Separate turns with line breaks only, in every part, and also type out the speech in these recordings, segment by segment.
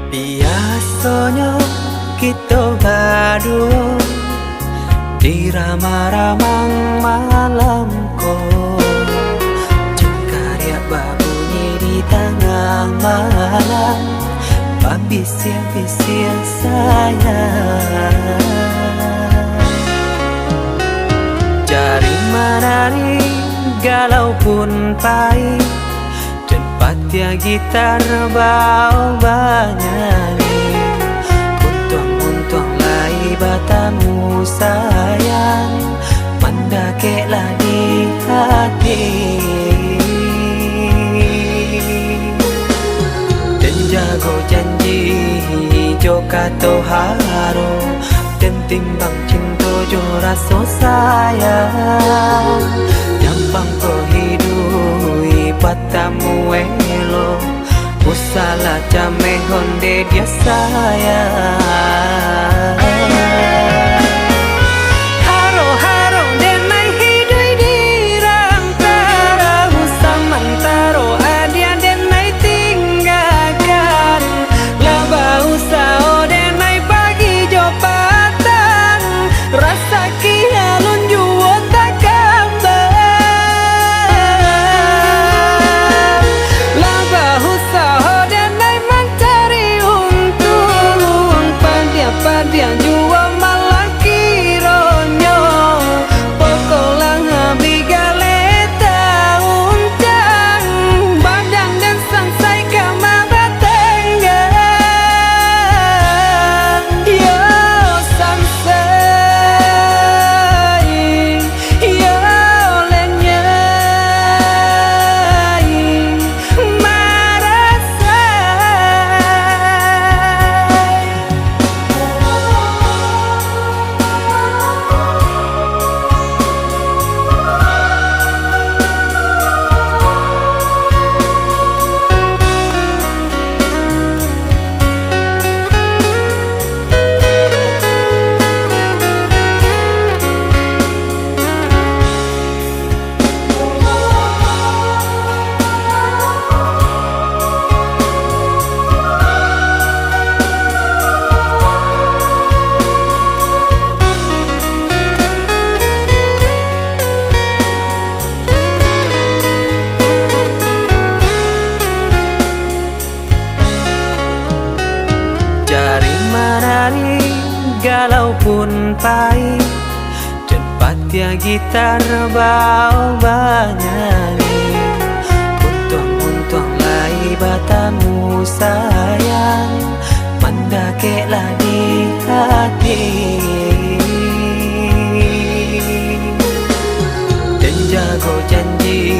Biasanya kita berdua di ramah-ramah malamku, cengkarya berbunyi di tengah malam, bisir-bisir sayang. Jari menari galau pun pahit, tempatnya gitar bau banyari, untung lai batamu sayang, mendakeklah di hati. Dan jago janji jo kato haro, dan timbang cinta jo rasa sayang, nyampang pohidui patamu elo, usala jame honde dia sayang. Haro-haro denai hidui di rantara, samantaro adia denai tinggalkan, laba usao denai pagi jopatan, rasa kialun juo tak kabar, laba usao denai mencari untung, padia juo malah kironyo, pokolang bigaleta uncang, badan dan sansai kamara tengah, yo sansai, yo lenyai, marasai. Jari menari galau pun pahit, tempatnya gitar bau banyari, untung lai batamu sayang, mendakeklah di hati. Dan jago janji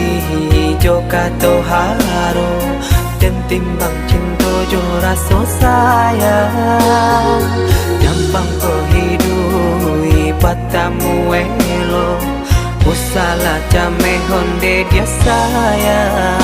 jo kato haro, dan timbang cinta jo rasa sayang, nyampang pohidui patamu elo, usala jame honde dia sayang.